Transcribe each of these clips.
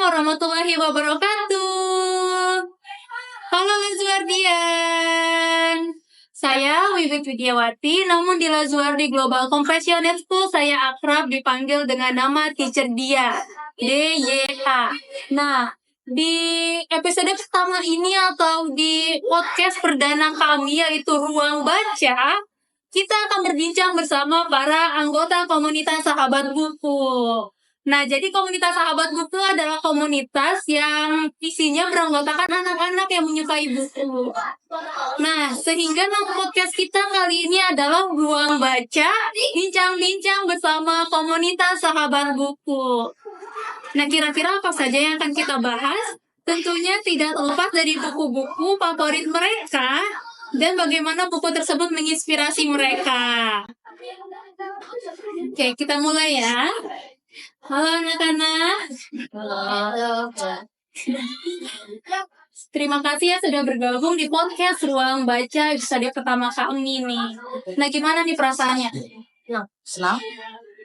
warahmatullahi wabarakatuh. Halo Lazuardian. Saya Wiwit Widiawati, namun di Lazuardi Global Compassionate School saya akrab dipanggil dengan nama Teacher Dia, DYH. Nah, di episode pertama ini atau di podcast perdana kami yaitu Ruang Baca, kita akan berbincang bersama para anggota komunitas sahabat buku. Nah, jadi komunitas sahabat buku adalah komunitas yang isinya beranggotakan anak-anak yang menyukai buku. Nah, sehingga nama podcast kita kali ini adalah Ruang Baca, bincang-bincang bersama komunitas sahabat buku. Nah, kira-kira apa saja yang akan kita bahas? Tentunya tidak lepas dari buku-buku favorit mereka dan bagaimana buku tersebut menginspirasi mereka. Oke, kita mulai ya. Halo anak-anak. Halo. Terima kasih ya sudah bergabung di podcast Ruang Baca episode pertama kami nih. Nah, gimana nih perasaannya? Senang,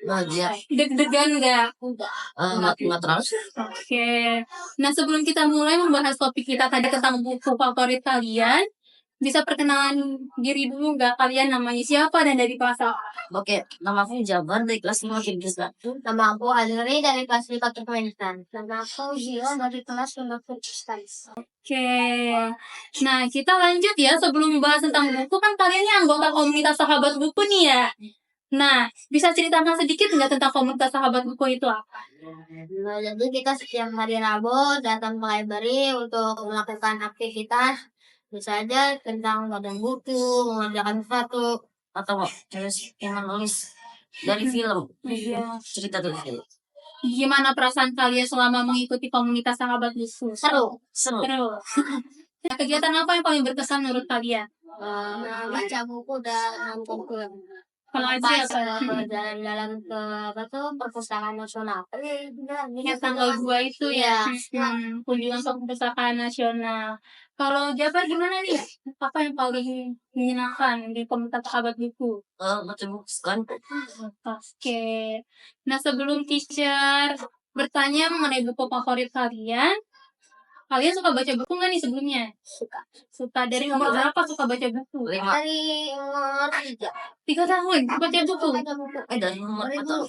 bahagia, Deg-degan nggak? nggak terlalu. Oke. Nah, sebelum kita mulai membahas topik kita tadi tentang buku favorit kalian, bisa perkenalan diri dulu nggak? Kalian namanya siapa dan dari kelas apa? Oke, nama aku Jabar dari kelas 5 Kirgistan. Nama aku Azri dari kelas 5 Turkmenistan. Nama aku Zio dari kelas 5 Turkmenistan. Oke. Nah, kita lanjut ya. Sebelum membahas tentang buku, kan kalian ini anggota komunitas sahabat buku nih ya. Nah, bisa ceritakan sedikit nggak tentang komunitas sahabat buku itu apa? Nah, jadi kita setiap hari Rabu datang ke library untuk melakukan aktivitas. Bisa aja tentang badan buku, mengerjakan sesuatu. Atau terus yang menulis dari film, Iya. cerita dari film. Gimana perasaan kalian selama mengikuti komunitas sahabat buku? Seru. Seru. Nah, kegiatan apa yang paling berkesan menurut kalian? Baca buku dan nonton film. Kalau Azri apa? Jalan-jalan ke perpustakaan nasional. Yang tanggal 2 itu ya. Kunjungan ke perpustakaan nasional. Kalau Jafar gimana nih? Apa yang paling menyenangkan di komunitas sahabat buku? Baca buku kan? Oke. Nah, sebelum teacher bertanya mengenai buku favorit kalian suka baca buku nggak nih sebelumnya? Suka. Dari umur berapa suka baca buku? 5. Dari umur 3 tahun baca buku. Dari umur 4 tahun.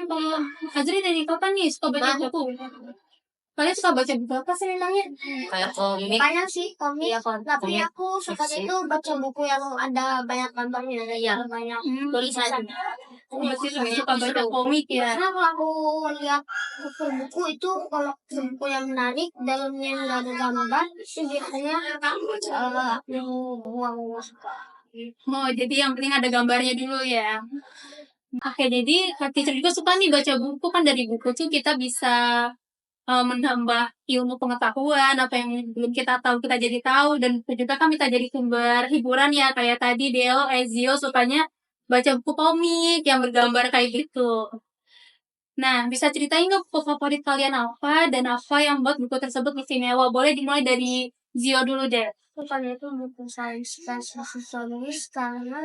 Kalau Azri dari kapan nih suka baca buku? Kalian suka baca buku apa sih memangnya? Kayak komik. Banyak sih komik. Iya, Tapi komik. aku suka itu baca buku yang ada banyak gambarnya, ya banyak tulisan. Masih lebih suka baca komik ya. Karena kalau aku lihat buku itu kalau buku yang menarik dalamnya nggak ada gambar itu biasanya aku buang suka. Oh, jadi yang penting ada gambarnya dulu ya. Oke, jadi teacher juga suka nih baca buku, kan dari buku tuh kita bisa menambah ilmu pengetahuan, apa yang belum kita tahu kita jadi tahu, dan itu juga kan bisa jadi sumber hiburan ya, kayak tadi Deo, Ezio sukanya baca buku komik yang bergambar kayak gitu. Nah, bisa ceritain nggak buku favorit kalian apa dan apa yang buat buku tersebut istimewa? Boleh dimulai dari Zio dulu deh. Sukanya itu buku sains dan sosiologis karena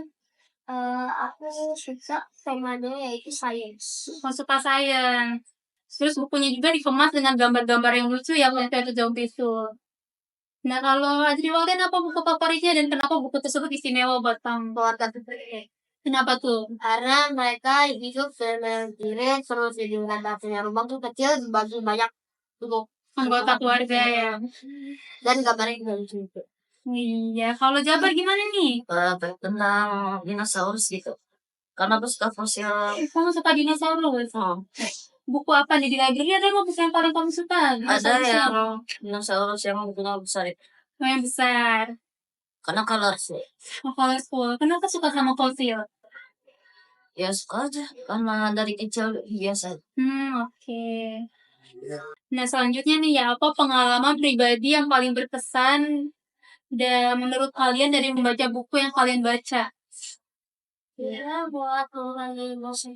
aku suka temanya yaitu sains. Suka sains. Terus bukunya juga dikemas dengan gambar-gambar yang lucu ya, kayak itu jauh itu. Nah, kalau Adri Walden apa buku favoritnya dan kenapa buku tersebut istimewa buat kamu? Keluarga Putri. Kenapa tuh? Karena mereka hidup sendiri terus di punya rumah tuh kecil bagi banyak untuk Anggota keluarga ya. dan gambarnya juga lucu. Iya, kalau Jabar gimana nih? Tentang dinosaurus gitu. Karena aku suka fosil. Kamu suka dinosaurus? Buku apa nih di library? Ada nggak buku yang paling kamu suka? Ada yang dinosaurus yang bentuknya besar itu. Yang besar. Karena colorful. Colorful. Kenapa suka sama fosil? Ya suka aja. Karena dari kecil biasa. Oke. Nah, selanjutnya nih ya, apa pengalaman pribadi yang paling berkesan dan menurut kalian dari membaca buku yang kalian baca? Ya, buat mengurangi bosan.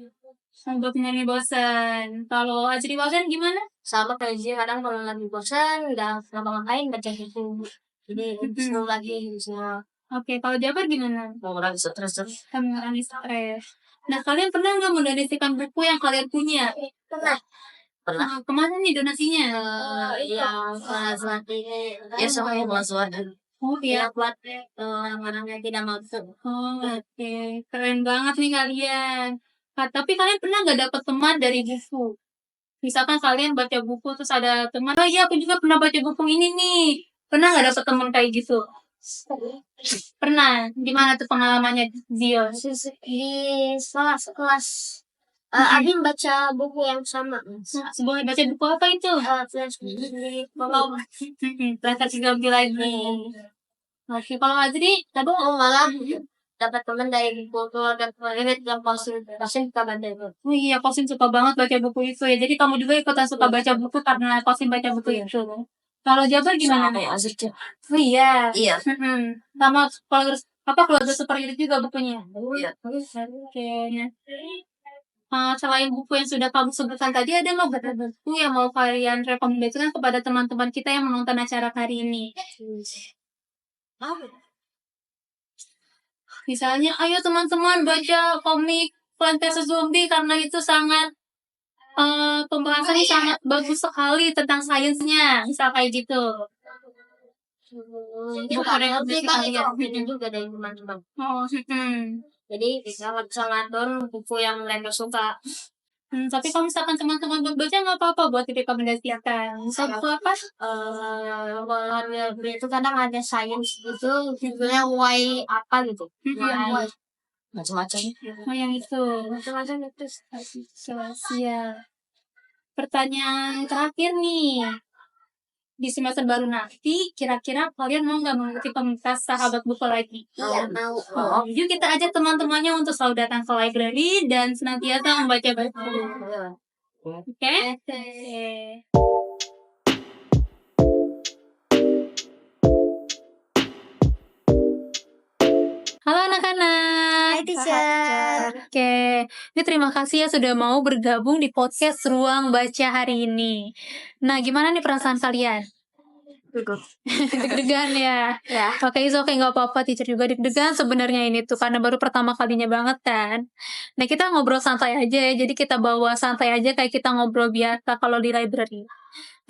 Buat mengurangi bosan. Kalau Azri Walden gimana? Sama kayak Zia, kadang kalau lagi bosan nggak ngapa-ngapain baca buku. Jadi seru lagi semua. Oke, kalau Jabar gimana? Mengurangi stres. Mengurangi stres. Nah, kalian pernah nggak mendonasikan buku yang kalian punya? Pernah. Pernah. Kemana nih donasinya? Yang buat ini Ya sama yang mahasiswa. Oh iya. ya buat orang-orang yang tidak mampu. Oh, oke. Keren banget nih kalian. Tapi kalian pernah nggak dapat teman dari buku? Misalkan kalian baca buku terus ada teman, oh iya aku juga pernah baca buku ini nih. Pernah nggak dapet teman kayak gitu? Pernah. Gimana tuh pengalamannya, Zio? Di kelas Abi baca buku yang sama. Sebuah baca buku apa itu? Flash di Kalau berangkat lagi lagi. Oke, kalau Adri, tadi malah dapat teman dari buku keluarga kredit yang pasti kita baca itu. oh iya, Kosim suka banget baca buku itu ya. Jadi kamu juga ikutan suka baca buku karena Kosim baca buku itu. Kalau Jabar gimana? Sama yang asik. Oh iya. Iya. Sama keluarga superhero juga bukunya. Iya. Oke. Selain buku yang sudah kamu sebutkan tadi, ada nggak buku yang mau kalian rekomendasikan kepada teman-teman kita yang menonton acara hari ini? Misalnya, ayo teman-teman baca komik Plant vs Zombie karena itu sangat pembahasannya sangat bagus sekali tentang sainsnya, misal kayak gitu. Buku rekomendasi kalian juga dari teman-teman. Oh, Jadi sangat buku yang mereka suka. tapi kalau misalkan teman-teman belum baca nggak apa-apa buat direkomendasikan. Misal buku apa? Kalau itu kadang ada sains gitu, judulnya why apa gitu. Why Macam-macam. Oh, yang itu. macam-macam itu. Siap. Pertanyaan terakhir nih. Di semester baru nanti, kira-kira kalian mau nggak mengikuti komunitas sahabat buku lagi? Iya, mau. Yuk kita ajak teman-temannya untuk selalu datang ke library dan senantiasa membaca buku. Oke? Halo anak-anak. Hai teacher. Oke, ini terima kasih ya sudah mau bergabung di podcast Ruang Baca hari ini. Nah, gimana nih perasaan kalian? Deg-degan ya? Ya. Oke, nggak apa-apa. Teacher juga deg-degan sebenarnya ini tuh karena baru pertama kalinya banget kan. Nah, kita ngobrol santai aja ya. Jadi kita bawa santai aja kayak kita ngobrol biasa kalau di library.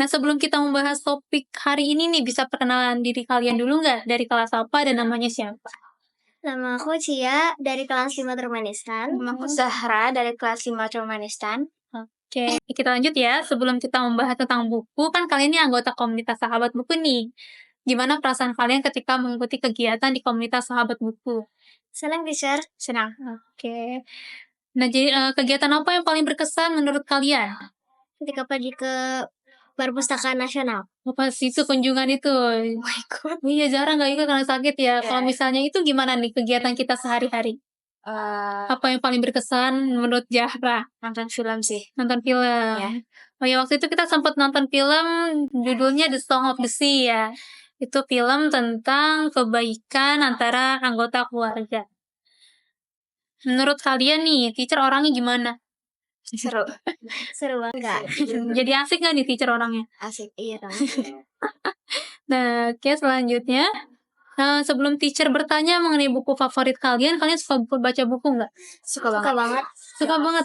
Nah, sebelum kita membahas topik hari ini nih, bisa perkenalan diri kalian dulu nggak? Dari kelas apa dan namanya siapa? Nama aku Cia dari kelas 5 Turkmenistan. Nama aku Zahra dari kelas 5 Turkmenistan. Oke, kita lanjut ya. Sebelum kita membahas tentang buku, kan kalian ini anggota komunitas sahabat buku nih. Gimana perasaan kalian ketika mengikuti kegiatan di komunitas sahabat buku? Senang teacher. Senang. Oke. Nah, jadi kegiatan apa yang paling berkesan menurut kalian? Ketika pergi ke Perpustakaan Nasional. Pas itu kunjungan itu. Oh my god. Iya, jarang nggak ikut karena sakit ya. Kalau misalnya itu gimana nih kegiatan kita sehari-hari? Apa yang paling berkesan menurut Zahra? Nonton film sih. Nonton film. Ya. Oh ya, waktu itu kita sempat nonton film judulnya The Song of the Sea ya. Itu film tentang kebaikan antara anggota keluarga. Menurut kalian nih, teacher orangnya gimana? Seru. Seru banget. Jadi asik nggak nih teacher orangnya? Asik. Iya dong. Nah, oke, selanjutnya. Sebelum teacher bertanya mengenai buku favorit kalian suka baca buku nggak? Suka Suka banget. banget. Suka banget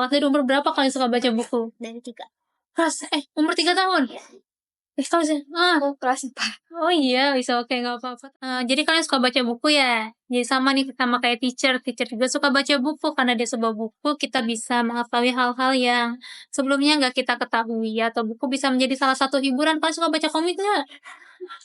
dari umur berapa kalian suka baca buku? Dari 3. Umur 3 tahun? Kalau sih, Aku kelas 4. oh iya, bisa oke, nggak apa-apa. Jadi kalian suka baca buku ya? Jadi sama nih, sama kayak teacher juga suka baca buku, karena dia sebuah buku, kita bisa mengetahui hal-hal yang sebelumnya nggak kita ketahui, atau buku bisa menjadi salah satu hiburan. Kalian suka baca komik nggak?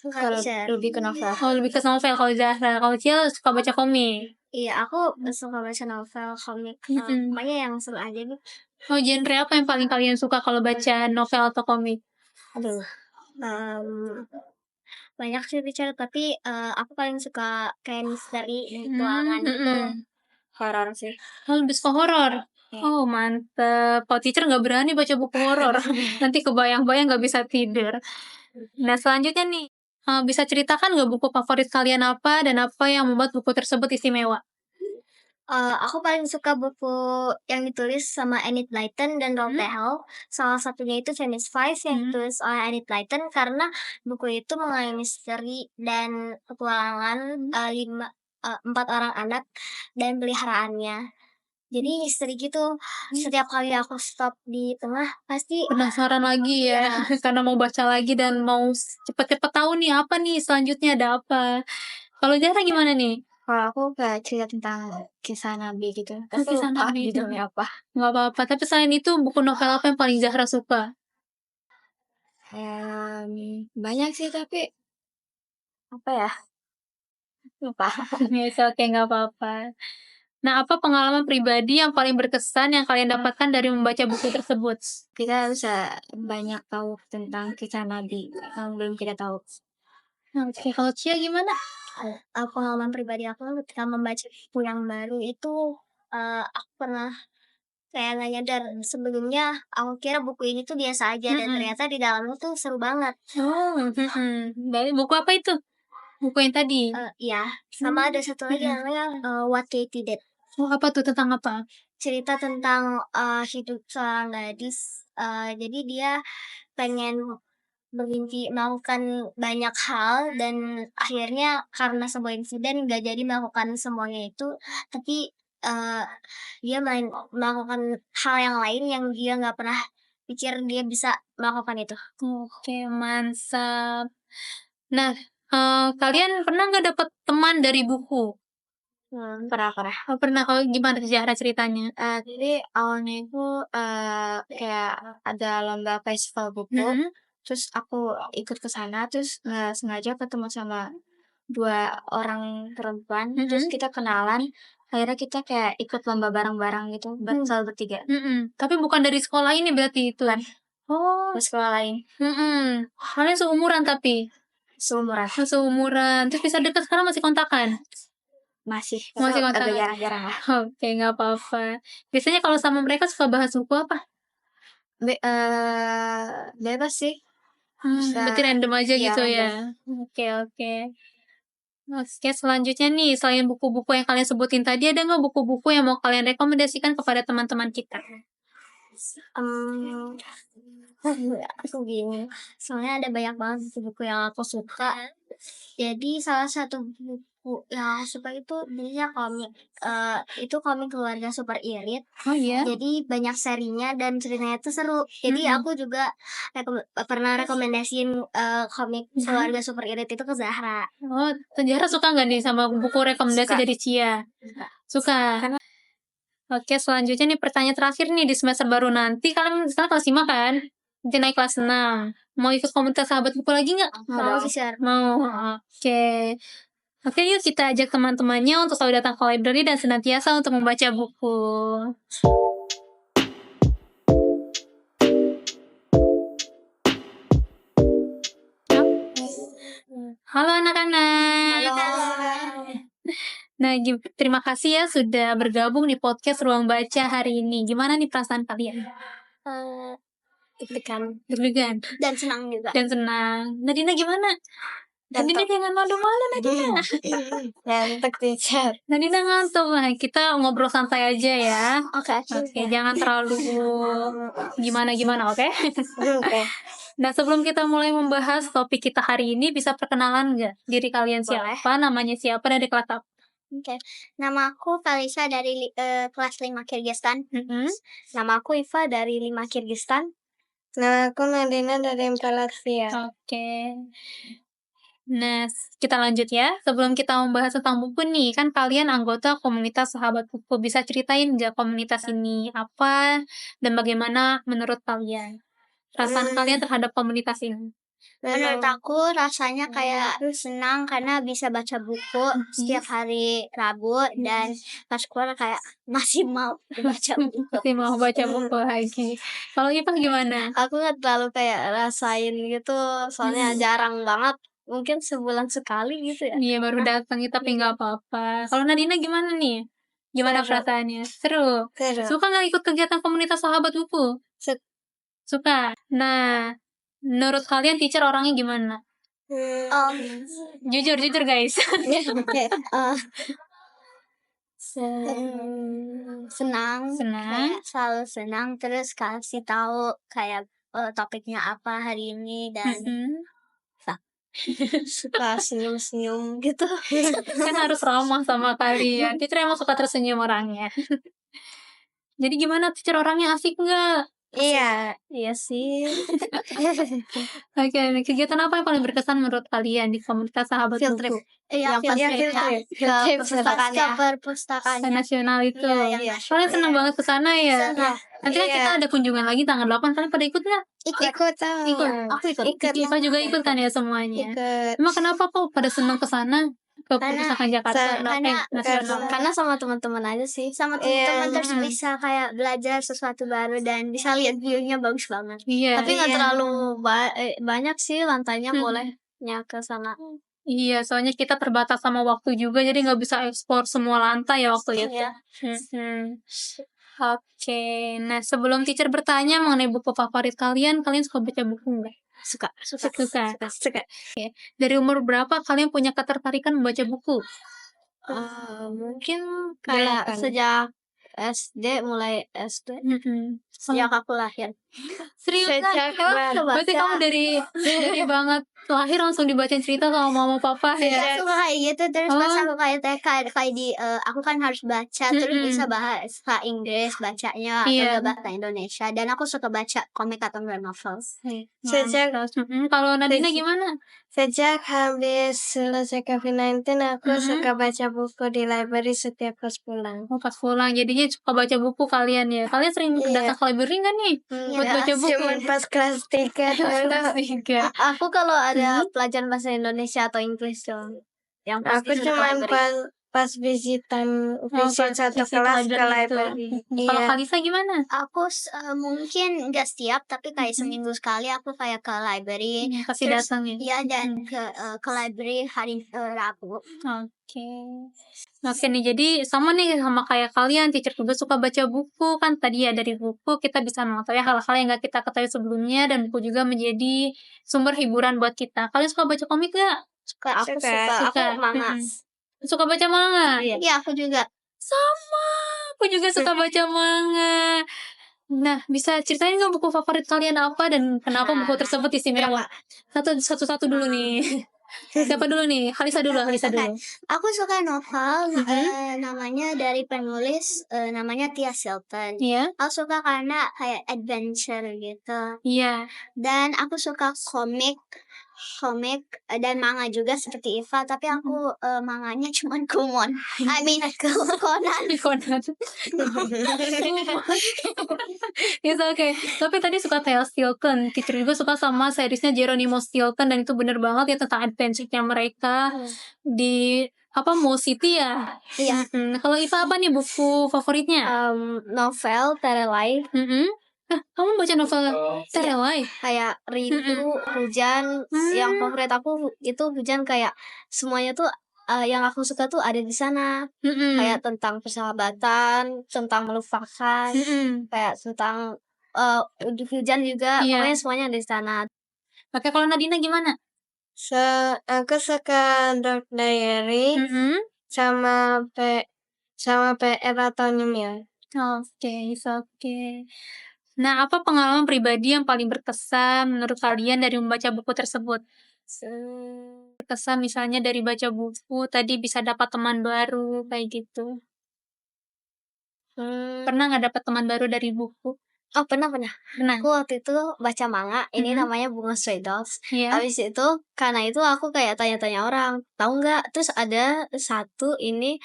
Kalau lebih ke novel. Oh, lebih ke novel. Kalau Zahra, kalau Cil suka baca komik. Iya, aku suka baca novel, komik. Pokoknya yang seru aja nih. Oh, genre apa yang paling kalian suka kalau baca novel atau komik? Aduh. Banyak sih teacher, tapi aku paling suka kayak misteri dan petualangan gitu. Horor sih. Oh, lebih suka horor. Oh, mantep. Kalau teacher nggak berani baca buku horor. Nanti kebayang-bayang nggak bisa tidur. Nah, selanjutnya nih. Bisa ceritakan nggak buku favorit kalian apa dan apa yang membuat buku tersebut istimewa? Aku paling suka buku yang ditulis sama Enid Blyton dan Roald Dahl. Salah satunya itu Chinese Files yang ditulis oleh Enid Blyton karena buku itu mengenai misteri dan petualangan 4 orang anak dan peliharaannya. Jadi misteri gitu. Setiap kali aku stop di tengah pasti Penasaran lagi ya, karena mau baca lagi dan mau cepet-cepet tahu nih apa nih selanjutnya ada apa. Kalau Zahra gimana nih? Kalau aku kayak cerita tentang kisah nabi gitu. Tapi Kisah lupa Nabi. judulnya apa. Nggak apa-apa. Tapi selain itu buku novel apa yang paling Zahra suka? Banyak sih tapi apa ya? Lupa. Yes, oke nggak apa-apa. Nah, apa pengalaman pribadi yang paling berkesan yang kalian dapatkan dari membaca buku tersebut? Kita bisa banyak tahu tentang kisah nabi yang belum kita tahu. Oke, kalau Cia gimana? pengalaman pribadi aku ketika membaca buku yang baru itu aku pernah kayak nggak nyadar sebelumnya aku kira buku ini tuh biasa aja dan Mm-mm. ternyata di dalamnya tuh seru banget. Oh, baik. Buku apa itu? Buku yang tadi? Iya, sama ada satu lagi namanya What Katie Did. Oh, apa tuh? Tentang apa? Cerita tentang hidup seorang gadis. Jadi dia pengen bermimpi melakukan banyak hal dan akhirnya karena sebuah insiden nggak jadi melakukan semuanya itu, tapi dia melakukan hal yang lain yang dia nggak pernah pikir dia bisa melakukan itu. Oke, mantap. Nah, kalian pernah nggak dapet teman dari buku? Pernah. Oh, pernah. Kalau gimana sejarah ceritanya? Jadi awalnya itu kayak ada lomba festival buku. Mm-mm. Terus aku ikut ke sana, terus nggak sengaja ketemu sama 2 orang perempuan, terus kita kenalan. Akhirnya kita kayak ikut lomba bareng-bareng gitu, selalu bertiga. Tapi bukan dari sekolah ini berarti itu? Bukan. Oh, Ke sekolah lain, kalian seumuran tapi? seumuran. Seumuran. Terus bisa deket sekarang masih kontakan? Masih Masih agak kontakan. jarang-jarang lah. Oke, nggak apa-apa. Biasanya kalau sama mereka suka bahas buku apa? Bebas sih. Berarti random aja Iya, gitu ya. Oke, oke. Oke, selanjutnya nih, selain buku-buku yang kalian sebutin tadi, ada nggak buku-buku yang mau kalian rekomendasikan kepada teman-teman kita? Aku bingung. Soalnya ada banyak banget buku yang aku suka. Jadi salah satu buku yang aku suka itu dia komik. Itu komik keluarga super irit. Oh iya? Jadi banyak serinya dan ceritanya itu seru. Jadi aku juga pernah rekomendasiin komik keluarga super irit itu ke Zahra. Oh, Zahra suka nggak nih sama buku rekomendasi Suka. dari Cia? Suka. Oke, selanjutnya nih pertanyaan terakhir nih di semester baru nanti. Kalian sekarang kelas 5 kan? Nanti naik kelas 6. Mau ikut komunitas sahabat buku lagi nggak? Mau sih, Syar. Mau. Oke. Oke, yuk kita ajak teman-temannya untuk selalu datang ke library dan senantiasa untuk membaca buku. Halo anak-anak. Nah, terima kasih ya sudah bergabung di podcast Ruang Baca hari ini. Gimana nih perasaan kalian? Deg-degan Dan senang juga. dan senang. Nadina gimana? Nadina jangan malu-malu, Nadina. Ngantuk teacher. Nadina ngantuk. Nah, kita ngobrol santai aja ya. Oke. Jangan terlalu gimana-gimana, oke? Oke. Nah, sebelum kita mulai membahas topik kita hari ini, bisa perkenalan nggak diri kalian siapa, namanya siapa, dari kelas apa? Oke. Nama aku Kalisa dari kelas 5 Kyrgyzstan. Nama aku Iva dari 5 Kyrgyzstan. Nama aku Nadina dari 4 Latvia. Oke. Nah, kita lanjut ya. Sebelum kita membahas tentang buku nih, kan kalian anggota komunitas sahabat buku. Bisa ceritain nggak komunitas ini apa dan bagaimana menurut kalian? Perasaan kalian terhadap komunitas ini? Menurut aku rasanya kayak senang karena bisa baca buku setiap hari Rabu dan pas keluar kayak masih mau baca buku. Pasti mau baca buku lagi. Kalau Ipah gimana? Aku nggak terlalu kayak rasain gitu, soalnya jarang banget. Mungkin sebulan sekali gitu ya. Iya, baru datang tapi nggak apa-apa. Kalau Nadina gimana nih? Gimana Seru. perasaannya? Seru? Suka nggak ikut kegiatan komunitas sahabat buku? Suka. Nah, menurut kalian teacher orangnya gimana? Jujur guys. Senang, Senang. kayak selalu senang, terus kasih tahu kayak topiknya apa hari ini dan suka senyum-senyum gitu. Kan harus ramah sama kalian. Teacher emang suka tersenyum orangnya. Jadi gimana teacher orangnya asik nggak? Iya. Iya sih. Oke, nih, kegiatan apa yang paling berkesan menurut kalian di komunitas sahabat Field buku? trip. Iya, Yang pasti field trip. ke perpustakaan Ke ya. perpustakaan. Nasional itu. Iya, yang Kalian seneng banget ke sana ya? Senang. Nanti kan kita ada kunjungan lagi tanggal 8, kalian pada ikut nggak? Ikut. Ikut. Aku ikut. Kita juga ikut kan ya semuanya. Ikut. Emang kenapa kok pada seneng ke sana? Ke perpustakaan Jakarta nasional. Karena sama teman-teman aja sih. Sama teman-teman terus Mm-mm. bisa kayak belajar sesuatu baru dan bisa lihat view-nya bagus banget. Iya. Tapi nggak terlalu banyak sih lantainya, Hmm. bolehnya ke sana. Iya, soalnya kita terbatas sama waktu juga, jadi nggak bisa ekspor semua lantai ya waktu itu. Iya. Oke, nah sebelum teacher bertanya mengenai buku favorit kalian suka baca buku nggak? Suka. Suka. Oke. Dari umur berapa kalian punya ketertarikan membaca buku? Mungkin kayak sejak SD, mulai SD. Sejak aku lahir. Serius Sejak kan? Berarti kamu dari banget lahir langsung dibacain cerita sama mama papa ya? Aku kayak gitu terus pas Oh. aku kayak TK kayak di aku kan harus baca terus bisa bahasa Inggris bacanya atau Iya. enggak bahasa Indonesia dan aku suka baca komik atau enggak novel. Sejak kalau Nadina gimana? Sejak habis selesai COVID-19 aku suka baca buku di library setiap pas pulang. Oh, pas pulang jadinya suka baca buku kalian ya. Kalian sering datang ke library nggak nih? Buat baca buku. Cuman pas kelas 3 Kelas 3. Aku kalau ada pelajaran bahasa Indonesia atau Inggris dong. Yang pasti Aku suka cuman library. pas visit satu kelas ke library. Kalau Kalisa gimana? Aku mungkin enggak setiap tapi kayak seminggu sekali aku kayak ke library. Pasti Terus, datang ya. Iya dan ke library hari Rabu. Oke nih, jadi sama nih sama kayak kalian, teacher juga suka baca buku kan. Tadi ya dari buku kita bisa mengetahui hal-hal yang nggak kita ketahui sebelumnya dan buku juga menjadi sumber hiburan buat kita. Kalian suka baca komik nggak? Aku suka. Suka. Aku manga. Suka baca manga? Iya, aku juga. Sama, aku juga suka baca manga. Nah, bisa ceritain nggak buku favorit kalian apa dan kenapa buku tersebut istimewa? Satu-satu dulu nih. Siapa dulu nih? Halisa dulu. Aku suka novel namanya dari penulis namanya Tia Silton. Iya? Aku suka karena kayak adventure gitu. Iya. Dan aku suka komik dan manga juga seperti Iva, tapi aku manganya cuman Kumon. I mean Conan. Conan. It's okay. Tapi tadi suka Tales Stilton. Teacher juga suka sama seriesnya Geronimo Stilton dan itu bener banget ya tentang adventure-nya mereka di Mall City ya. Iya. Kalau Iva apa nih buku favoritnya? Novel Terelai. Kamu baca novel Terelai? Kayak rindu, hujan. Yang favorit aku itu hujan, kayak semuanya tuh yang aku suka tuh ada di sana. Kayak tentang persahabatan, tentang melupakan, kayak tentang hujan juga. Iya. Pokoknya semuanya ada di sana. Oke, kalau Nadina gimana? Aku suka Dark Diary sama PR atau Numil. Oke. Nah, apa pengalaman pribadi yang paling berkesan menurut kalian dari membaca buku tersebut? Berkesan misalnya dari baca buku, tadi bisa dapat teman baru, kayak gitu. Pernah nggak dapat teman baru dari buku? Oh, pernah. Pernah. Aku waktu itu baca manga, ini namanya Bunga Stray Dogs. Iya. Habis itu, karena itu aku kayak tanya-tanya orang, tahu nggak? Terus ada satu ini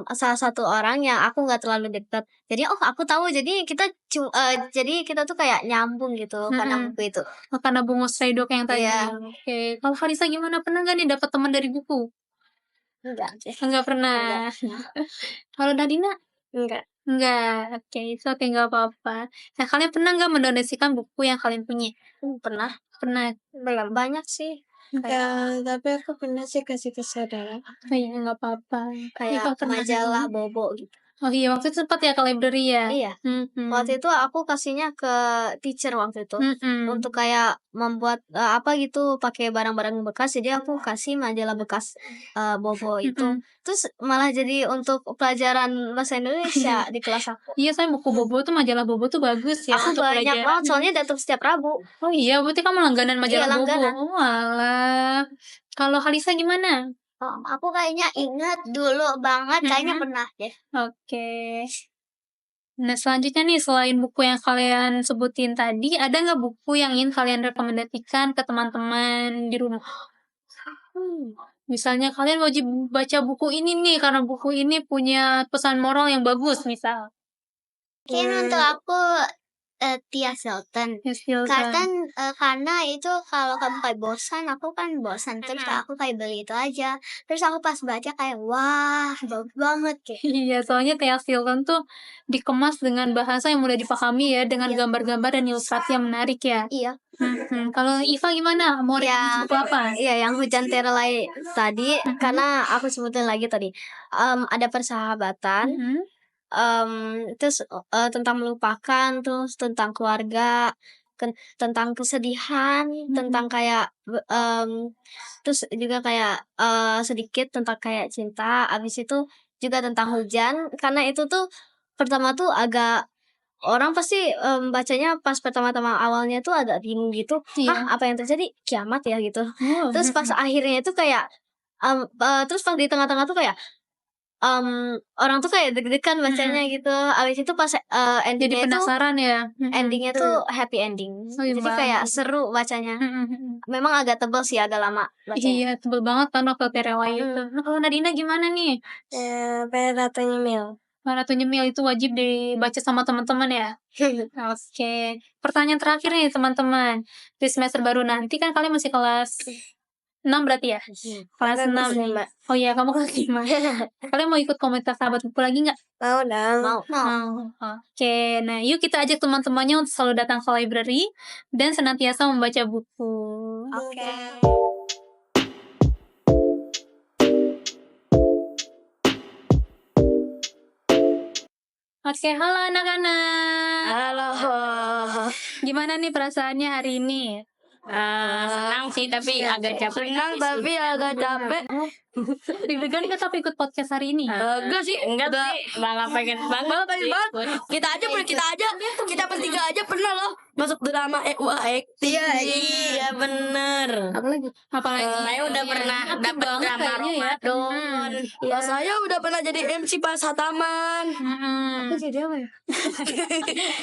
salah satu orang yang aku nggak terlalu dekat. Jadi aku tahu. Jadi kita tuh kayak nyambung gitu karena buku itu. Karena Bunga Stray Dogs yang tadi. Iya. Oke. Kalau Farisa gimana? Pernah nggak nih dapat teman dari buku? Enggak pernah. Kalau Nadina? Enggak. Oke, nggak apa-apa. Nah, kalian pernah nggak mendonasikan buku yang kalian punya? Pernah. Belum Banyak sih. Tapi aku pernah sih kasih ke saudara. Iya, nggak apa-apa. Kayak majalah bobo gitu. Oh iya, waktu itu sempat ya ke library ya? Iya. Waktu itu aku kasihnya ke teacher waktu itu. Untuk kayak membuat apa gitu, pakai barang-barang bekas. Jadi aku kasih majalah bekas bobo itu. Terus malah jadi untuk pelajaran bahasa Indonesia di kelas aku. Iya, saya buku bobo tuh, majalah bobo tuh bagus ya. Aku untuk banyak belajar. banget, soalnya datang setiap Rabu. Oh iya, berarti kamu langganan majalah Iya, bobo. langganan. Oh alah. Kalau Halisa gimana? Aku kayaknya ingat dulu banget, kayaknya pernah deh. Oke. Nah, selanjutnya nih, selain buku yang kalian sebutin tadi, ada nggak buku yang ingin kalian rekomendasikan ke teman-teman di rumah? Misalnya kalian wajib baca buku ini nih, karena buku ini punya pesan moral yang bagus, misal. Mungkin untuk aku Tia Selton. Karena itu kalau kamu kayak bosan, aku kan bosan terus aku kayak beli itu aja. Terus aku pas baca kayak wah bagus banget kayak. Iya, soalnya Tia Silton tuh dikemas dengan bahasa yang mudah dipahami ya, dengan Iya. gambar-gambar dan ilustrasi yang menarik ya. Iya. Kalau Iva gimana? Mau rekomendasi buku apa? Iya, yang Hujan Terai tadi karena aku sebutin lagi tadi. Ada persahabatan, terus tentang melupakan, terus tentang keluarga, tentang kesedihan, tentang kayak terus juga kayak sedikit tentang kayak cinta. Abis itu juga tentang hujan, karena itu tuh pertama tuh agak orang pasti bacanya pas pertama-tama awalnya tuh agak bingung gitu. Iya. Apa yang terjadi? Kiamat ya gitu. Oh, Terus pas akhirnya itu kayak terus pas di tengah-tengah tuh kayak orang tuh kayak deg-degan bacanya gitu. Abis itu pas jadi endingnya itu penasaran ya. endingnya tuh happy ending. iya Jadi kayak seru bacanya. Memang agak tebal sih, agak lama bacanya. Iya, tebel banget kan novel Terewa itu. Nah, kalau Nadina gimana nih? Ratu Nyemil. Ratu Nyemil itu wajib dibaca sama teman-teman ya? Oke. Pertanyaan terakhir nih teman-teman. Di semester baru nanti kan kalian masih kelas 6 berarti ya? Kelas 6 nih. Oh iya, kamu kelas 5. Kalian mau ikut komunitas sahabat buku lagi nggak? Mau dong. Mau. Oke, nah yuk kita ajak teman-temannya untuk selalu datang ke library dan senantiasa membaca buku. Oke. Oke, halo anak-anak. Halo. Gimana nih perasaannya hari ini? Senang sih tapi agak capek. Senang tapi agak capek. Deg-degan nggak tapi ikut podcast hari ini? Enggak sih. Enggak sih, malah pengen banget. Malah pengen banget. Kita bertiga aja pernah loh masuk drama Ekti. Iya bener. Apalagi? Saya udah pernah dapat drama kayaknya ya. Ramadan. Ya saya udah pernah jadi MC pas hataman. Aku jadi apa ya?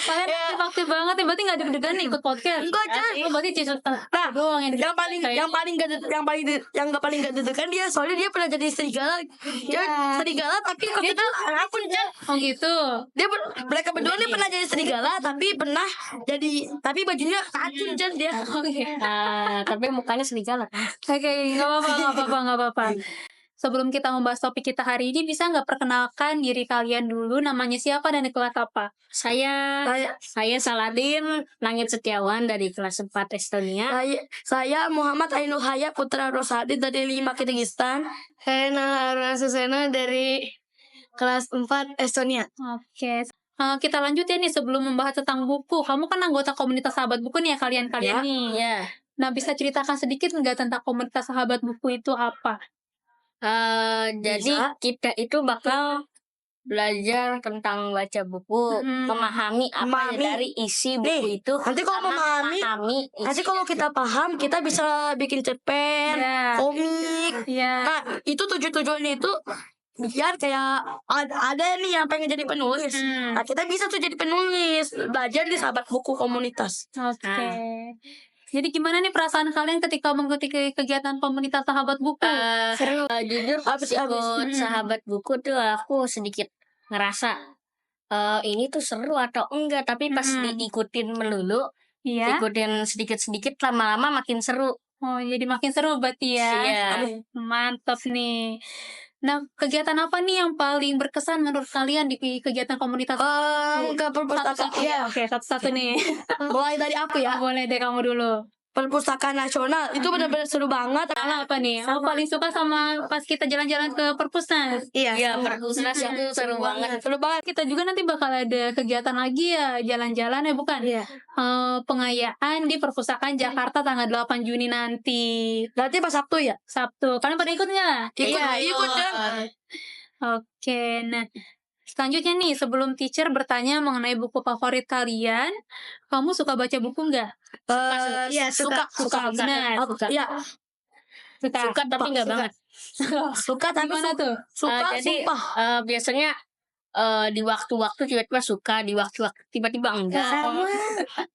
Kalian aktif banget ya, berarti nggak deg-degan nih ikut podcast? Enggak, Cah. Oh, berarti cerita Nah, doang yang yang paling gak paling gak deg-degan dia, soalnya dia pernah jadi serigala. Dia serigala tapi kok kita ampun Cah. Oh gitu. Mereka berdua nih pernah jadi serigala tapi bajunya racun Cah dia. Oke. Tapi mukanya serigala. Oke, nggak apa-apa. Sebelum kita membahas topik kita hari ini, bisa nggak perkenalkan diri kalian dulu, namanya siapa dan di kelas apa? Saya Saladin Langit Setiawan dari kelas 4 Estonia. Saya Muhammad Ainul Haya Putra Rosadi dari 5 Kirgistan. Saya Nahara Susena dari kelas 4 Estonia. Oke. Kita lanjut ya nih sebelum membahas tentang buku. Kamu kan anggota komunitas sahabat buku nih ya kalian nih. Ya. Nah, bisa ceritakan sedikit nggak tentang komunitas sahabat buku itu apa? Jadi kita itu bakal belajar tentang baca buku, memahami apa dari isi buku itu. Nanti kalau memahami, nanti kalau kita paham, kita bisa bikin cerpen, komik. Iya. Nah, itu tujuannya itu biar kayak ada nih yang pengen jadi penulis. Nah, kita bisa tuh jadi penulis, belajar di sahabat buku komunitas. Oke. Jadi gimana nih perasaan kalian ketika mengikuti kegiatan komunitas sahabat buku? Seru. Jujur ikut sahabat buku tuh aku sedikit ngerasa ini tuh seru atau enggak, tapi pas diikutin melulu, ikutin sedikit-sedikit lama-lama makin seru. Oh, jadi makin seru berarti ya. Iya. Mantap nih. Nah, kegiatan apa nih yang paling berkesan menurut kalian di kegiatan komunitas? Ke perpustakaan. Iya. Oke, satu-satu nih. Mulai dari aku ya. Boleh deh kamu dulu. Perpustakaan nasional itu benar-benar seru banget. Salah apa nih? Aku paling suka sama pas kita jalan-jalan ke perpusnas. Iya, perpusnas itu seru banget. Seru banget. Kita juga nanti bakal ada kegiatan lagi ya, jalan-jalan ya bukan? Iya. Pengayaan di perpustakaan Jakarta tanggal 8 Juni nanti. Nanti pas Sabtu ya? Sabtu. Kalian pada ikut nggak? Ikut ya. Oke, nah selanjutnya nih sebelum teacher bertanya mengenai buku favorit kalian, kamu suka baca buku nggak? Iya, suka. Benar. Iya. Suka Tapi enggak banget. Suka tapi Gimana tuh? suka Jadi sumpah. biasanya di waktu-waktu tiba-tiba suka, di waktu-waktu tiba-tiba enggak.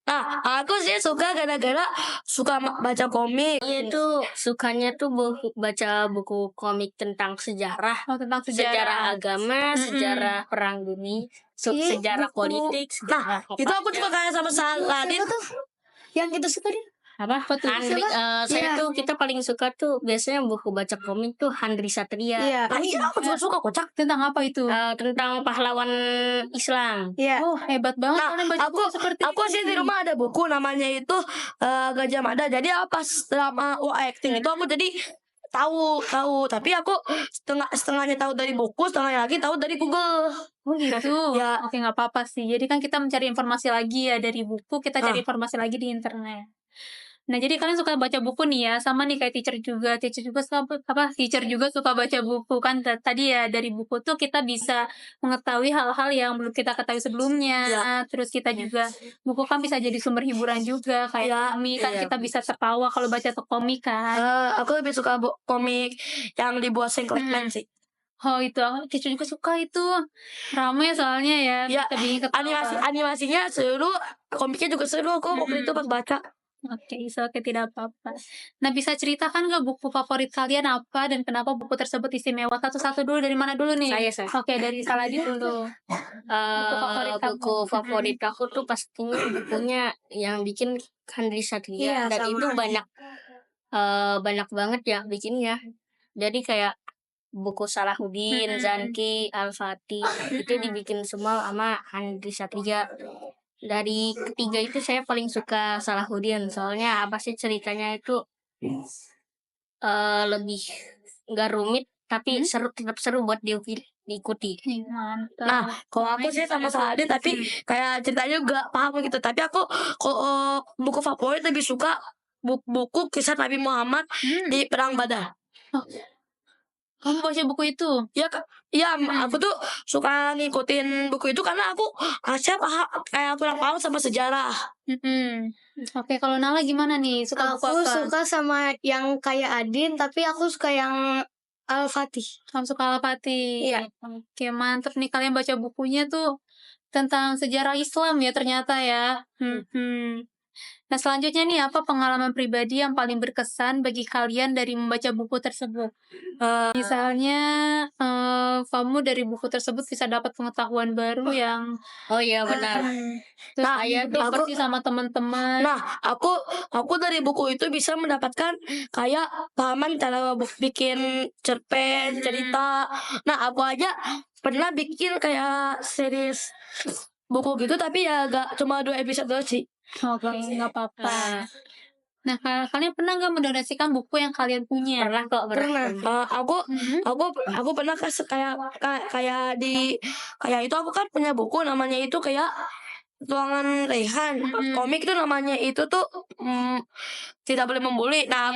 Nah, aku sih suka gara-gara suka baca komik. Itu sukanya tuh baca buku komik tentang sejarah, tentang sejarah agama, sejarah perang dunia, sejarah politik, sejarah Itu aku juga kayak sama Saladin. Yang kita suka dia. apa? Saya tuh kita paling suka tuh biasanya buku baca komik tuh Handri Satria. Nah, iya aku juga suka kocak. Tentang apa itu? Tentang pahlawan Islam. Oh, hebat banget Nah, kalian baca buku seperti aku sih di rumah ada buku namanya itu Gajah Mada. Jadi pas drama acting itu aku jadi tahu, tapi aku setengahnya tahu dari buku, setengahnya lagi tahu dari Google. Oh gitu. Ya. Oke, nggak apa-apa sih. Jadi kan kita mencari informasi lagi ya dari buku, kita cari informasi lagi di internet. Nah, jadi kalian suka baca buku nih ya, sama nih kayak teacher juga suka teacher juga suka baca buku kan. Tadi ya dari buku tuh kita bisa mengetahui hal-hal yang belum kita ketahui sebelumnya. Ya. Terus kita juga buku kan bisa jadi sumber hiburan juga kayak komik kan kita bisa tertawa kalau baca tuh komik kan. Aku lebih suka komik yang dibuat Singletman sih. Oh itu, teacher juga suka itu. Ramai soalnya ya. Ya, Kita bikin ketawa. animasinya seru, komiknya juga seru. Aku waktu itu pas baca. Oke, oke, tidak apa-apa. Nah, bisa ceritakan nggak buku favorit kalian apa dan kenapa buku tersebut istimewa? Satu-satu dulu, dari mana dulu nih? Saya. Oke, dari Saladin dulu. Buku favorit aku tuh pastinya bukunya yang bikin Handri Satria, dan itu banyak banget ya bikinnya. Jadi kayak buku Salahuddin, Zanki, Al-Fatih itu dibikin semua sama Handri Satria. Dari ketiga itu saya paling suka Salahuddin, soalnya apa sih ceritanya itu lebih nggak rumit tapi tetap seru buat diikuti. Mantap. Nah, kalau aku sih sama Saladin, tapi kayak ceritanya juga paham gitu. Tapi aku kalau buku favorit lebih suka buku kisah Nabi Muhammad di Perang Badar. Kamu baca buku itu? Iya, aku tuh suka ngikutin buku itu karena aku kayak kurang paham sama sejarah. Oke, kalau Nala gimana nih? Suka buku Aku apa? suka sama yang kayak Adin, tapi aku suka yang Al-Fatih. Kamu suka Al-Fatih? Iya. Oke, mantap nih kalian baca bukunya tuh tentang sejarah Islam ya ternyata ya. Nah, selanjutnya nih, apa pengalaman pribadi yang paling berkesan bagi kalian dari membaca buku tersebut? Misalnya, kamu dari buku tersebut bisa dapat pengetahuan baru yang Oh iya benar. terus Saya tuh seperti sama teman-teman. Nah, aku dari buku itu bisa mendapatkan kayak pahaman cara bikin cerpen, cerita. Nah, aku aja pernah bikin kayak series buku gitu, tapi ya gak cuma 2 episode doang sih. Oke, nggak apa-apa. Nah, kalian pernah nggak mendonasikan buku yang kalian punya? Pernah kok. Aku pernah kayak itu aku kan punya buku namanya itu kayak Tuangan Rehan. Komik itu namanya itu tuh tidak boleh membuli. Nah,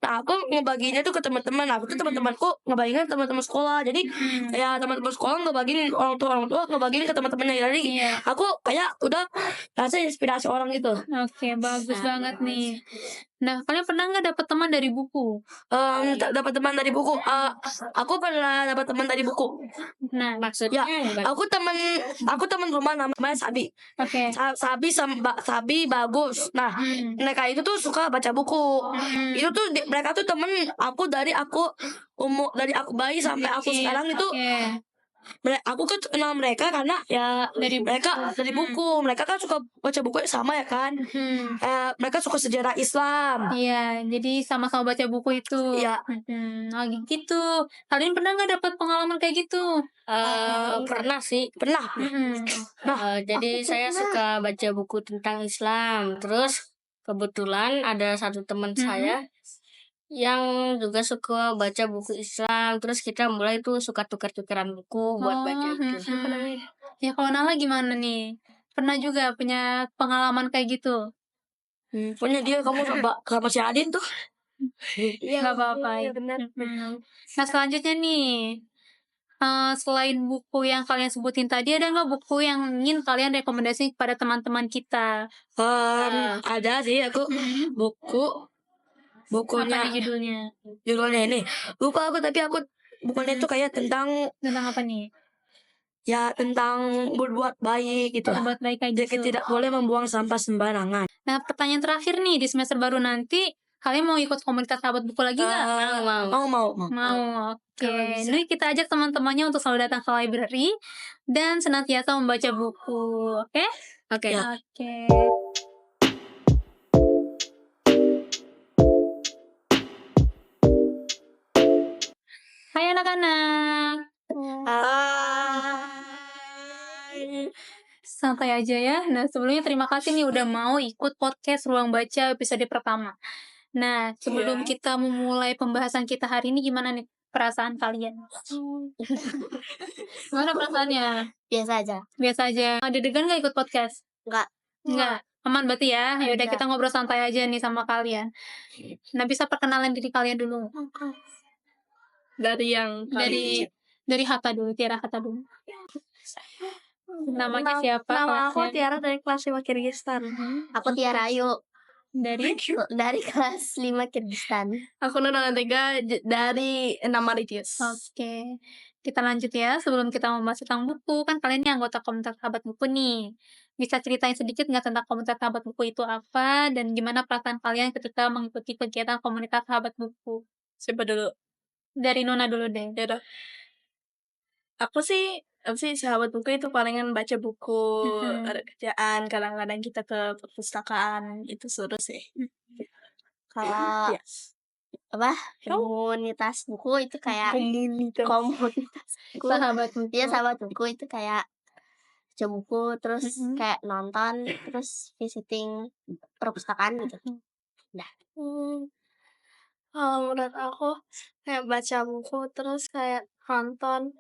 aku ngebaginya tuh ke teman-teman. Aku tuh teman-temanku ngebagiin ke teman-teman sekolah. Jadi ya teman-teman sekolah ngebagiin orang tua ngebagiin ke teman-temannya. Jadi aku kayak udah rasa inspirasi orang gitu. Oke, bagus banget nih. Nah, kalian pernah nggak dapat teman dari buku? Dapat teman dari buku. Aku pernah dapat teman dari buku. Nah, Maksudnya Aku teman rumah namanya Sabi. oke. Sabi bagus. Nah, mereka itu tuh suka baca buku. Itu tuh mereka tuh temen aku dari aku bayi sampai aku sekarang itu. Aku kan kenal mereka karena ya mereka dari buku. Mereka kan suka baca buku yang sama ya kan. Mereka suka sejarah Islam. Iya, jadi sama-sama baca buku itu. Iya. Oh gitu. Kalian pernah nggak dapat pengalaman kayak gitu? pernah sih. Pernah. Jadi saya suka baca buku tentang Islam. Terus kebetulan ada satu teman saya yang juga suka baca buku Islam. Terus kita mulai tuh suka tukar-tukaran buku buat baca itu. Ya kalau Nala gimana nih? Pernah juga punya pengalaman kayak gitu? Punya dia kamu sama si Adin tuh. Nggak apa-apa. Iya, benar. Nah selanjutnya nih, selain buku yang kalian sebutin tadi, ada nggak buku yang ingin kalian rekomendasi kepada teman-teman kita? Ada sih aku bukunya Apa nih judulnya ini lupa aku, tapi aku bukunya itu kayak tentang tentang apa nih? ya tentang berbuat baik gitu. Buat baik kayak Jadi gitu. tidak boleh membuang sampah sembarangan. Nah, pertanyaan terakhir nih, di semester baru nanti, kalian mau ikut komunitas sahabat buku lagi nggak? Mau. Mau, oke. Kalau bisa. Ini kita ajak teman-temannya untuk selalu datang ke library dan senantiasa membaca buku, oke? Oke. Ya. Oke. Hai anak-anak. Santai aja ya. Nah, sebelumnya terima kasih nih udah mau ikut podcast Ruang Baca episode pertama. Nah, sebelum kita memulai pembahasan kita hari ini, gimana nih perasaan kalian? Gimana perasaannya? Biasa aja. Biasa aja. Ada degan nggak ikut podcast? Nggak. Aman berarti ya? Ya udah Enggak. kita ngobrol santai aja nih sama kalian. Nah, bisa perkenalan diri kalian dulu. Dari yang Dari Hatta dulu, Tiara Hatta dulu. Namanya siapa? Nama aku kelasnya? Tiara dari kelas 5 Kirgistan. Aku Tiara Ayu Dari dari kelas 5 Kirgistan. Aku Nurul Tiga dari 6 Maritius. Oke, kita lanjut ya. Sebelum kita membahas tentang buku, kan kalian ini anggota komunitas sahabat buku nih. Bisa ceritain sedikit nggak tentang komunitas sahabat buku itu apa, dan gimana perasaan kalian ketika mengikuti kegiatan komunitas sahabat buku? Siapa dulu? Dari Nona dulu deh. Ya udah. Aku sih sahabat buku itu palingan baca buku, ada kerjaan, kadang-kadang kita ke perpustakaan, itu seru sih. Kalau Ya. apa? Komunitas buku itu kayak komunitas buku. Sahabat buku. Iya, sahabat buku itu kayak baca buku, terus kayak nonton, terus visiting perpustakaan gitu. Kalau menurut aku kayak baca buku terus kayak nonton,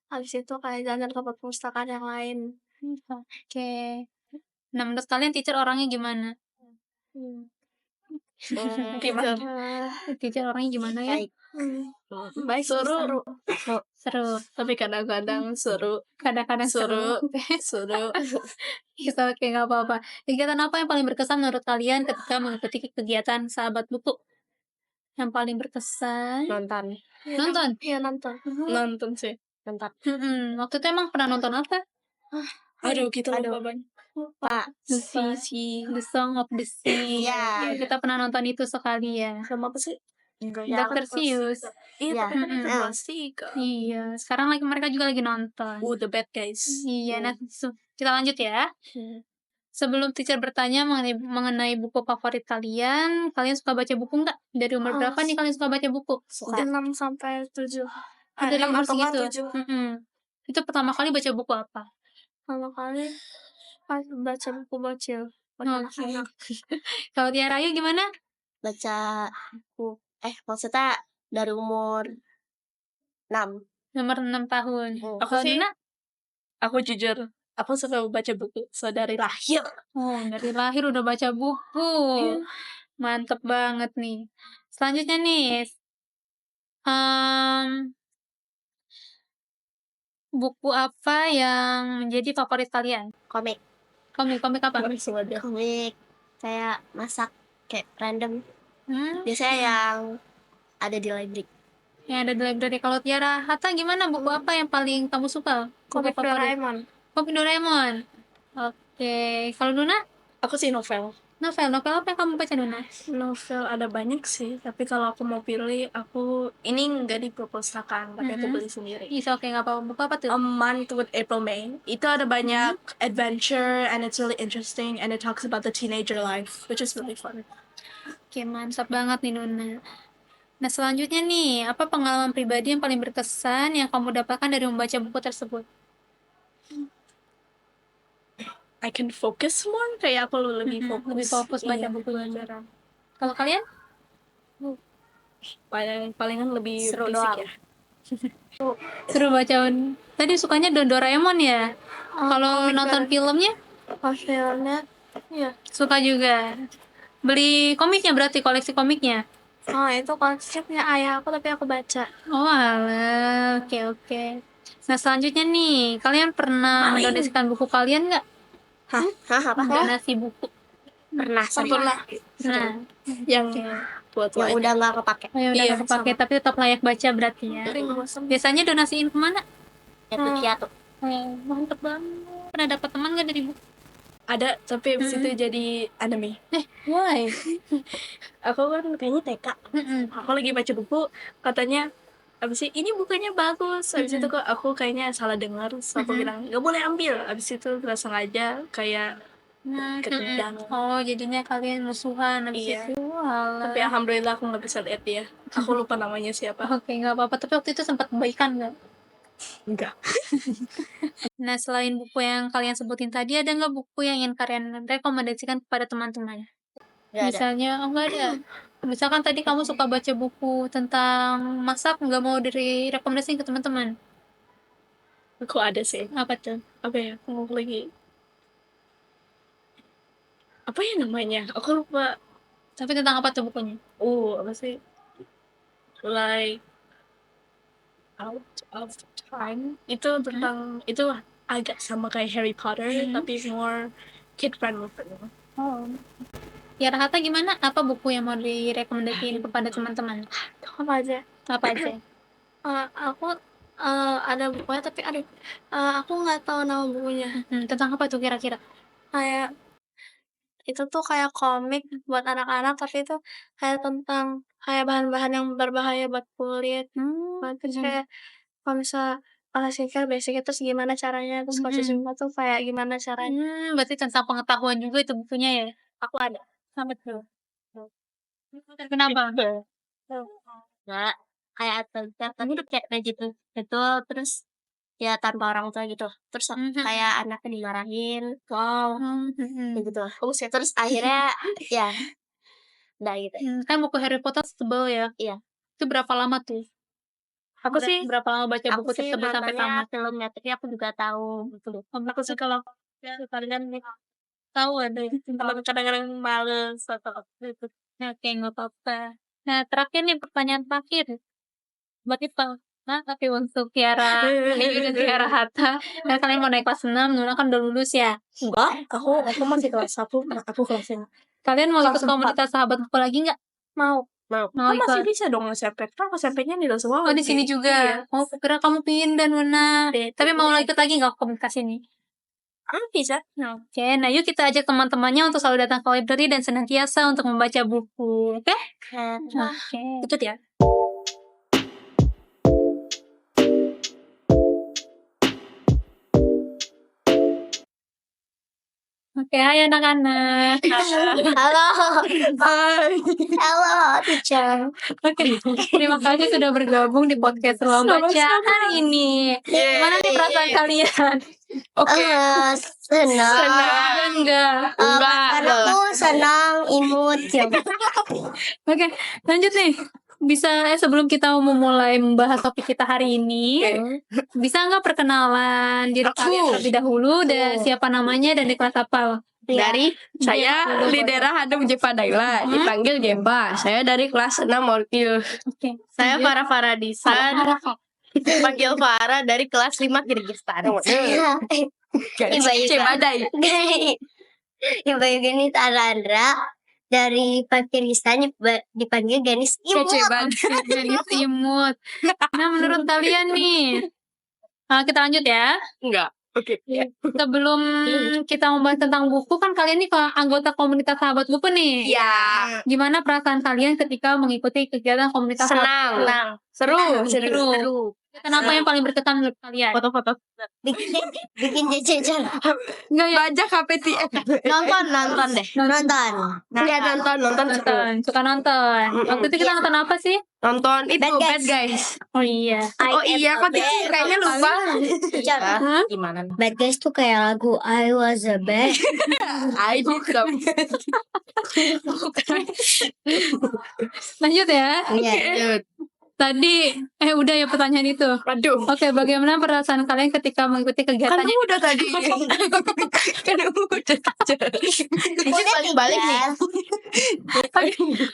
habis itu kayak jalan ke perpustakaan yang lain. Oke. Nah, menurut kalian teacher orangnya gimana? Gimana? Teacher orangnya gimana ya? Baik. Seru. Tapi kadang-kadang seru. Kadang-kadang seru. Seru. Oke, nggak apa-apa. Kegiatan apa yang paling berkesan menurut kalian ketika mengikuti kegiatan sahabat buku? Yang paling berkesan? Nonton. Nonton? Iya nonton. Nonton sih. Nonton. Waktu itu emang pernah nonton apa? Aduh, kita lupa banyak. Pak. The Song of the Sea. Iya. Ya, kita pernah nonton itu sekali ya. Sama apa sih? Dr. Seuss. Iya, Iya. pasti. Iya, sekarang mereka juga lagi nonton. The Bad Guys. Iya, nah kita lanjut ya. Sebelum teacher bertanya mengenai buku favorit kalian suka baca buku nggak? Dari umur berapa nih kalian suka baca buku? 6 sampai 7. Dari umur atau segitu? 7. Itu pertama kali baca buku apa? Pertama kali pas baca buku bocil. Oke. Kalau Tiara Ayu gimana? Baca buku. Maksudnya dari umur 6. Nomor 6 tahun. Aku Kalau sih- Dina? Aku jujur, aku suka baca buku dari lahir. Oh, dari lahir udah baca buku. Mantep banget nih. Selanjutnya nih, buku apa yang menjadi favorit kalian? Komik. Komik apa? Komik kayak masak kayak random. Hmm? Biasanya yang ada di library. Yang ada di library. Kalau Tiara Hatta gimana? Buku apa yang paling kamu suka? Buku Komik favorit? Doraemon. Komik Doraemon. Oke. Kalau Nuna? Aku sih novel. Novel apa yang kamu baca, Nuna? Novel ada banyak sih, tapi kalau aku mau pilih, aku ini nggak di perpustakaan, tapi aku beli sendiri. Bisa, oke, nggak apa-apa. Buku apa tuh? A Month with April May. Itu ada banyak adventure and it's really interesting and it talks about the teenager life, which is really fun. Oke, mantap banget nih, Nuna. Nah, selanjutnya nih, apa pengalaman pribadi yang paling berkesan yang kamu dapatkan dari membaca buku tersebut? I can focus more, kayak aku lebih fokus. Lebih fokus baca Iya. buku sekarang. Kalau kalian? Palingan lebih Seru berisik doang. ya. Seru baca. Tadi sukanya Doraemon ya? Kalau nonton filmnya? Filmnya, iya. Suka juga. Beli komiknya berarti, koleksi komiknya? Oh, itu konsepnya ayah aku, tapi aku baca. Oh alah, oke. Nah, selanjutnya nih, kalian pernah mendonasikan buku kalian nggak? Hah, apa? Donasi buku. Pernah sama. Nah, Yang buat Yang udah nggak kepake. yang udah Iya, nggak kepake tapi tetap layak baca berarti ya. Biasanya donasiin kemana? Yakult. Mantep banget. Pernah dapat teman gak dari buku? Ada, tapi abis itu jadi anime. Why? Aku kan kayaknya TK. Aku lagi baca buku, katanya abis itu ini bukunya bagus. Abis itu kok aku kayaknya salah dengar, terus aku bilang gak boleh ambil. Abis itu nggak sengaja kayak ketendang. Oh, jadinya kalian musuhan abis Iya. itu. Walah. Tapi alhamdulillah aku nggak bisa lihat dia. Aku lupa namanya siapa. Oke, nggak apa-apa. Tapi waktu itu sempat baikan nggak? Enggak. Nah, selain buku yang kalian sebutin tadi, ada nggak buku yang ingin kalian rekomendasikan kepada teman-teman? Nggak ada. Misalnya, nggak ada. Misalkan tadi kamu suka baca buku tentang masak, nggak mau direkomendasiin ke teman-teman. Aku ada sih. Apa tuh? Apa ya? Aku lagi. Apa ya namanya? Aku lupa. Tapi tentang apa tuh bukunya? Apa sih? Like Out of Time. Itu tentang itu agak sama kayak Harry Potter, tapi more kid friendly. Oh. Ya, Rahata gimana? Apa buku yang mau direkomendasiin kepada teman-teman? Apa aja? Apa aja? Aku ada bukunya tapi aku nggak tahu nama bukunya. Tentang apa tuh kira-kira? Kayak itu tuh kayak komik buat anak-anak, tapi itu kayak tentang kayak bahan-bahan yang berbahaya buat kulit. Terus kayak kalau misal skincare basicnya terus gimana caranya, terus kalau cuci muka tuh kayak gimana caranya. Berarti tentang pengetahuan juga itu bukunya ya? Aku ada. Apa tuh? Kenapa? Nggak, kayak adventure tapi kayak gitu terus ya tanpa orang tua gitu, terus kayak anaknya dimarahin kayak gitu. Terus akhirnya ya udah gitu. Kan buku Harry Potter tebel ya? Iya. Itu berapa lama tuh? Aku sih Berapa lama baca buku Aku sih tersebut sampai nontonnya tamat? filmnya, tapi aku juga tahu gitu. aku sih kalau kalian tahu ada kalau kadang-kadang males atau gitu. Oke, nggak apa-apa. Nah, terakhir nih pertanyaan terakhir. Buat Ipa. Nah, tapi untuk Tiara, Liu dan Tiara Hatta. Nah, kalian mau naik kelas 6, Nuna kan udah lulus ya. Enggak, aku masih kelas 1, aku kelas 5. Kalian mau ikut Kelas 4. komunitas sahabat buku lagi nggak? Mau. Mau Kan masih ikut. bisa dong SMP. Kan SMP-nya di semua. Oh, di sini juga. Iya. Oh, kira kamu pindah, Nuna. Tapi mau ikut lagi nggak komunitas ini? Bisa. Oke, nah yuk kita ajak teman-temannya untuk selalu datang ke library dan senantiasa untuk membaca buku. Oke? Oke. Ikut ya. Oke, hai anak-anak. Halo. Bye. Halo, teacher. Oke, terima kasih sudah bergabung di podcast Ruang Baca hari ini. Gimana nih perasaan kalian? Senang. Enggak. Karena aku senang imut. Oke, lanjut nih. Bisa sebelum kita memulai membahas topik kita hari ini, bisa nggak perkenalan diri kalian terlebih dahulu dan siapa namanya dan di kelas apa? Dari saya Lidera Hadum Jepadaila, dipanggil Gemba. Saya dari kelas 6 Orkil. Oke. Saya Farah Faradisan, dipanggil Farah dari kelas 5 Kirgistan. Cebadai. Ibu Geni Tarandra dari Pakistan dipanggil Genis Imut. Genis Imut. Nah, menurut kalian nih, kita lanjut ya. Enggak. Oke. Sebelum kita membahas tentang buku, kan kalian nih anggota komunitas sahabat buku nih. Iya. Gimana perasaan kalian ketika mengikuti kegiatan komunitas sahabat buku? Seru. Kenapa yang paling berkesan menurut kalian? Foto-foto. Bikin jajan. Enggak ya? Baca KPTM. Nonton deh. Nonton. Iya, nonton. Suka nonton. Waktu itu kita nonton apa sih? Nonton itu Bad Guys. Bad Guys. Oh iya. Kok kayaknya lupa. Teacher, Gimana? Bad Guys tuh kayak lagu I Was a Bad. I did some. Lanjut ya. Iya. Tadi, udah ya pertanyaan itu. Aduh. Oke, bagaimana perasaan kalian ketika mengikuti Kan kegiatannya? udah tadi. Kan udah. Balik nih.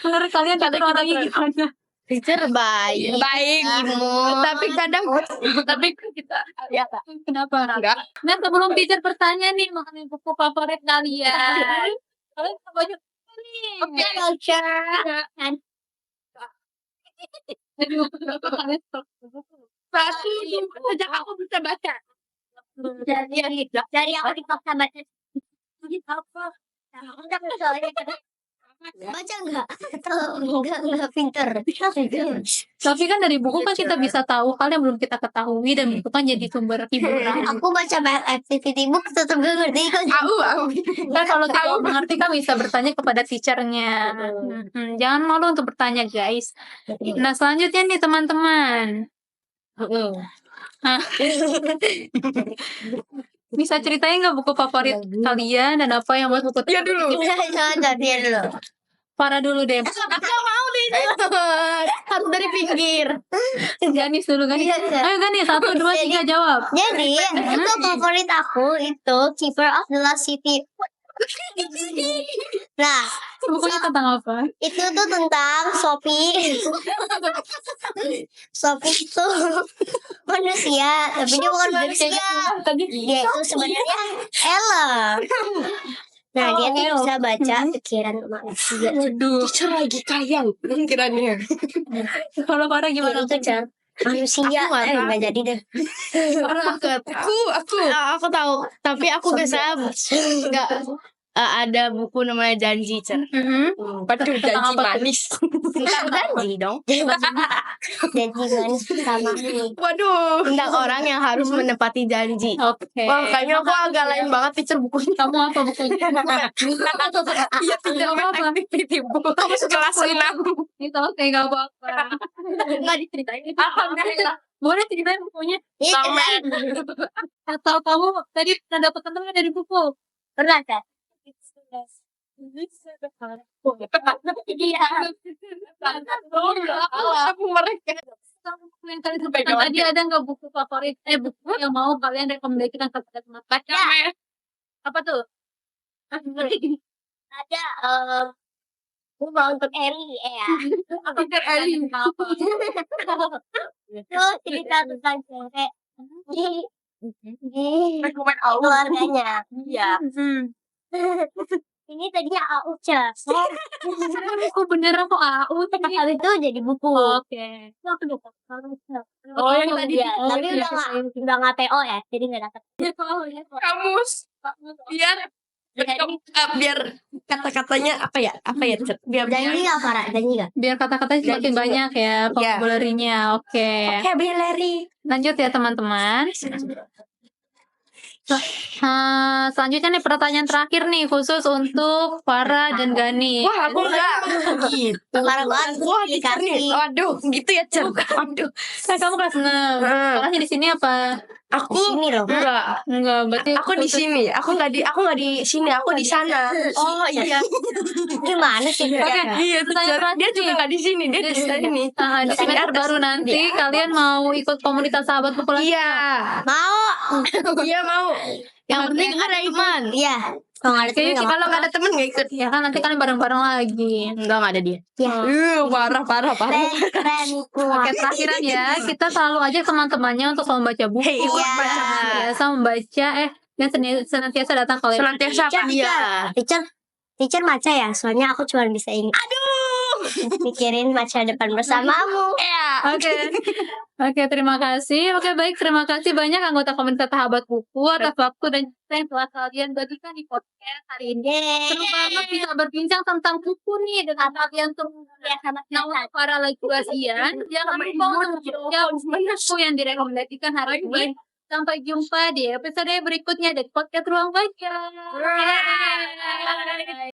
Menurut kalian tadi orangnya gimana? Teacher baik. Tapi kadang kita ya Kenapa? enggak. Nah, sebelum teacher bertanya nih mengenai buku favorit kalian, kalian banyak nih. Oke, teacher. Jadi buku apa kalian suka buku? Satu sejak aku bisa baca. Dari aku dipaksa baca apa? Baca enggak? Enggak pinter. Tapi kan dari buku kan kita bisa tahu hal yang belum kita ketahui dan buku kan jadi sumber hiburan. Aku baca banyak activity book tetap gak ngerti kan. Kan kalau tidak mengerti kan bisa bertanya kepada teachernya. Jangan malu untuk bertanya guys. Nah selanjutnya nih teman-teman. Hah? Bisa ceritain nggak buku favorit kalian dan apa yang buat buku Dia dulu. Jangan dia dulu. Farah dulu deh. Harus dari pinggir. Ganis dulu Ganis. Iya. Ayo Ganis 1, 2, 3 jawab. Jadi itu favorit aku itu Keeper of the Lost City. Nah, Bukunya tentang apa? itu tuh tentang Sophie. Sophie itu manusia, tapi dia bukan manusia. Dia itu sebenarnya Ella. Nah, dia tuh bisa baca pikiran manusia. Waduh. Teacher lagi kaya pikirannya. Kalau Farah Dia gimana? itu Jar manusia. Nggak jadi deh. Aku tahu, tapi aku biasa nggak ada buku namanya Janji, Cer. Waduh, janji manis. Bukan janji dong. Janji manis sama ini. Waduh. Tentang orang yang harus menepati janji. Oke. Wah, kayaknya aku agak lain banget teacher bukunya. Kamu apa bukunya? Iya, teacher apa? Activity book. Kamu kelas 6. Itu oke gak apa-apa. Nggak diceritain. Boleh ceritain bukunya? Atau kamu tadi pernah dapat tantangan dari buku? Pernah kan? Iya. Aku mereka. Yang kalian sebutkan tadi ada nggak buku favorit? Buku yang mau kalian rekomendasikan kepada teman baca? Apa tuh? Ada aku mau untuk Ellie ya. Peter Ellie. Itu cerita tentang cewek di Rekomen Allah. keluarganya. Iya. Ini tadinya Auca. Buku beneran kok AU tadi. Habis itu jadi buku. Oke. Itu aku dapat. Oh, yang tadi. Iya, tapi udah nggak TO ya, jadi nggak dapat. Kamus. Biar kata-katanya apa ya? Cer? Biar Janji nggak Farah? Janji nggak? Biar kata-katanya semakin banyak ya vocabulary-nya. Oke. vocabulary. Lanjut ya teman-teman. Selanjutnya nih pertanyaan terakhir nih khusus untuk Farah dan Gani. Wah, aku enggak gitu. Parah banget. Wah, teacher nih. Waduh, gitu ya, Cer. Waduh. Kamu kelas 6. Kelasnya di sini apa? Aku Sini loh. Enggak, berarti Aku di sini. Aku enggak di sini, aku di sana. Oh iya. Gimana sih? Iya, Pertanyaan terakhir dia juga nih. enggak di sini, dia di sini. Di semester baru nanti kalian mau ikut komunitas sahabat buku lagi? Iya. Mau? Iya mau. Yang penting ada teman. Iya. Kalau nggak ada temen Kayaknya nggak Kalau enggak ada temen enggak ikut. ya kan nanti kalian bareng-bareng lagi. Enggak ada dia. Parah. keren. Oke, terakhiran ya. Kita selalu aja teman-temannya untuk selalu membaca buku. Hei, ikut Iya. baca. Biasa membaca dan senantiasa datang ke Senantiasa apa? Iya. Teacher baca ya, soalnya aku cuma bisa ini. Mikirin masa depan bersamamu. Oke, terima kasih. Oke, baik. Terima kasih banyak anggota komunitas sahabat buku atas waktu dan cerita yang telah kalian bagikan di podcast hari ini. Seru banget bisa berbincang tentang buku nih dengan kalian semua. Nah, para legasian, jangan lupa untuk menjawab buku yang direkomendasikan hari ini. Sampai jumpa di episode berikutnya dari podcast Ruang Baca.